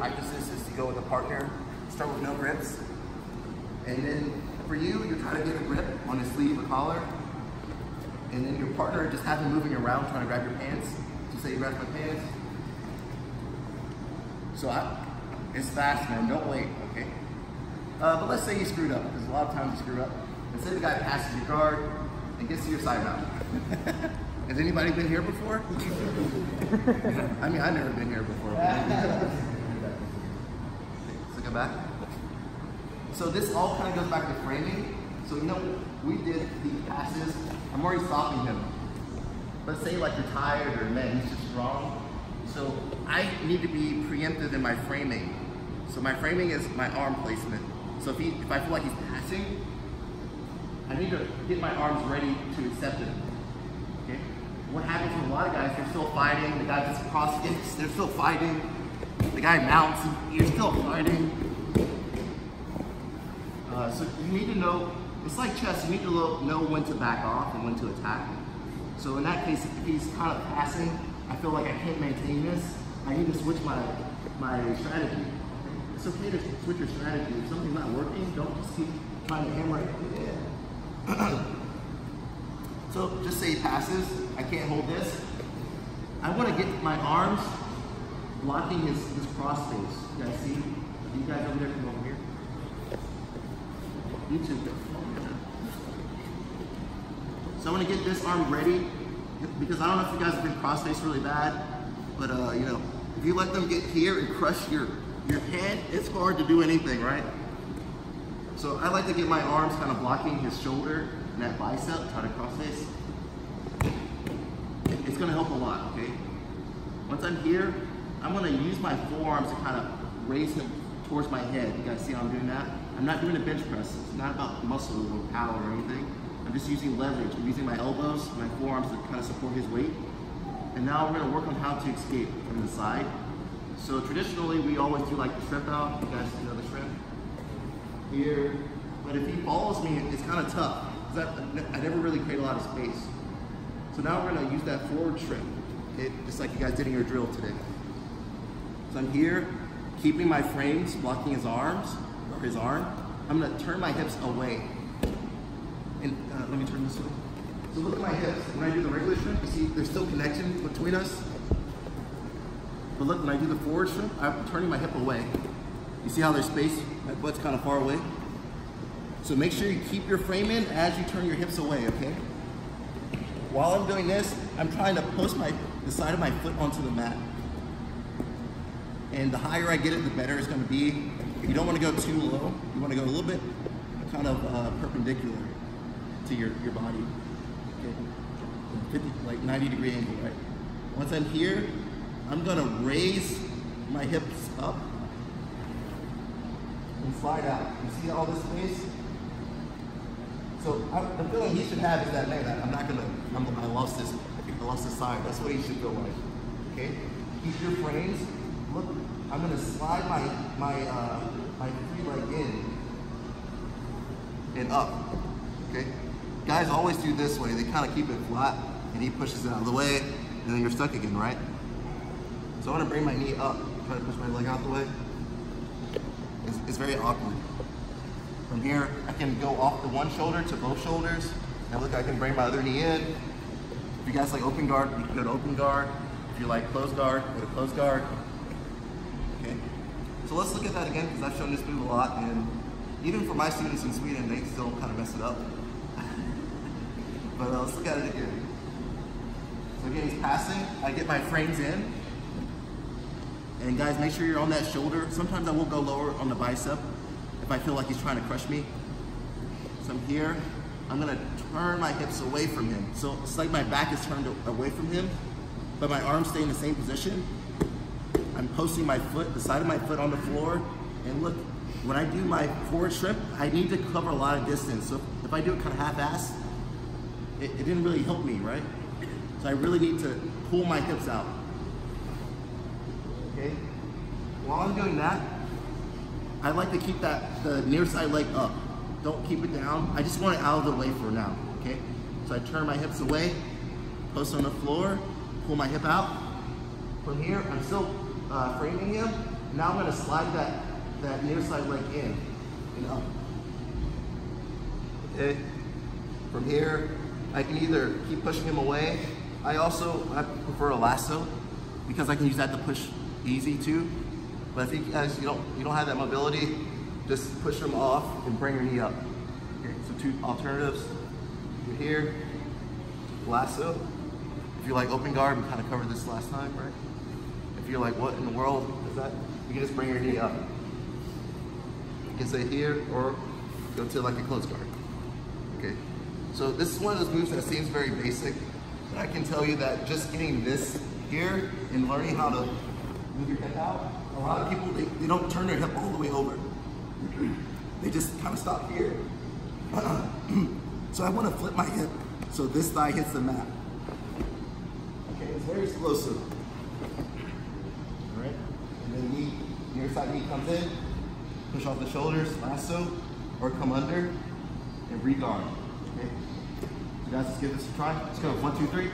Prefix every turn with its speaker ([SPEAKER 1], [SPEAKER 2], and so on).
[SPEAKER 1] practice this is to go with a partner, start with no grips. And then for you, you're trying to get a grip on his sleeve or collar. And then your partner, just have him moving around trying to grab your pants. So say you grab my pants. So it's fast, man, don't wait, okay? But let's say you screwed up, because a lot of times you screw up. Let's say the guy passes your guard and gets to your side mount. Has anybody been here before? I mean, I've never been here before. So go back. So this all kind of goes back to framing. So you know, we did the passes. I'm already stopping him. Let's say like you're tired or man, he's just strong. So I need to be preemptive in my framing. So my framing is my arm placement. So if I feel like he's passing, I need to get my arms ready to accept it. Okay? What happens with a lot of guys, they're still fighting, the guy just cross kicks, they're still fighting, the guy mounts, you're still fighting. So you need to know, it's like chess, you need to know when to back off and when to attack. So in that case, if he's kind of passing, I feel like I can't maintain this, I need to switch my strategy. It's okay to switch your strategy. If something's not working, don't just keep trying to hammer it. Yeah. So just say he passes, I can't hold this. I want to get my arms blocking his cross face. You guys see? You guys over there, come over here. You too. So I want to get this arm ready, because I don't know if you guys have been cross-faced really bad, but you know, if you let them get here and crush your hand, it's hard to do anything, right? So I like to get my arms kind of blocking his shoulder and that bicep, try to cross-face. It's going to help a lot, okay? Once I'm here, I'm going to use my forearms to kind of raise him towards my head. You guys see how I'm doing that? I'm not doing a bench press. It's not about muscle or power or anything. I'm just using leverage. I'm using my elbows, my forearms to kind of support his weight. And now we're going to work on how to escape from the side. So traditionally, we always do like the shrimp out. You guys know the shrimp? Here. But if he follows me, it's kind of tough. I never really create a lot of space. So now we're going to use that forward shrimp, just like you guys did in your drill today. So I'm here, keeping my frames, blocking his arms, or his arm. I'm going to turn my hips away. And let me turn this way. So look at my hips. When I do the regular shrimp, you see there's still connection between us. But look, when I do the forward shrimp, I'm turning my hip away. You see how there's space? My butt's kind of far away. So make sure you keep your frame in as you turn your hips away, okay? While I'm doing this, I'm trying to post the side of my foot onto the mat. And the higher I get it, the better it's going to be. You don't want to go too low. You want to go a little bit kind of perpendicular to your body. Okay? 50, like 90-degree angle, right? Once I'm here, I'm going to raise my hips up and slide out. You see all this space? So the feeling he should have is that, man, I lost this side. That's what he should feel like. Okay? Keep your frames. Look, I'm gonna slide my free leg in and up. Okay? Guys always do this way. They kind of keep it flat, and he pushes it out of the way, and then you're stuck again, right? So I want to bring my knee up, try to push my leg out the way. It's very awkward. From here, I can go off the one shoulder to both shoulders. And look, I can bring my other knee in. If you guys like open guard, you can go to open guard. If you like closed guard, go to closed guard. Okay. So let's look at that again, because I've shown this move a lot, and even for my students in Sweden, they still kind of mess it up. But let's look at it again. So again, he's passing. I get my frames in. And guys, make sure you're on that shoulder. Sometimes I will go lower on the bicep if I feel like he's trying to crush me. So I'm here. I'm gonna turn my hips away from him. So it's like my back is turned away from him, but my arms stay in the same position. I'm posting my foot, the side of my foot on the floor. And look, when I do my forward shrimp, I need to cover a lot of distance. So if I do it kind of half-assed, it didn't really help me, right? So I really need to pull my hips out. Okay? While I'm doing that, I like to keep the near side leg up. Don't keep it down. I just want it out of the way for now, okay? So I turn my hips away, post on the floor, pull my hip out. From here, I'm still framing him, Now I'm gonna slide that near side leg in and up. Okay, from here, I can either keep pushing him away. I prefer a lasso because I can use that to push easy too. But if you guys, you don't have that mobility, just push them off and bring your knee up. Okay, so two alternatives. You're here, lasso. If you're like open guard, we kind of covered this last time, right? If you're like, what in the world is that? You can just bring your knee up. You can stay here or go to like a close guard. Okay, so this is one of those moves that seems very basic, but I can tell you that just getting this here and learning how to move your hip out, a lot of people, they don't turn their hip all the way over. They just kind of stop here. So I want to flip my hip so this thigh hits the mat. Okay, it's very explosive. All right, and then knee, near side knee comes in, push off the shoulders, lasso, or come under and re-guard. Okay, so guys, let's give this a try. Let's go, 1, 2, 3.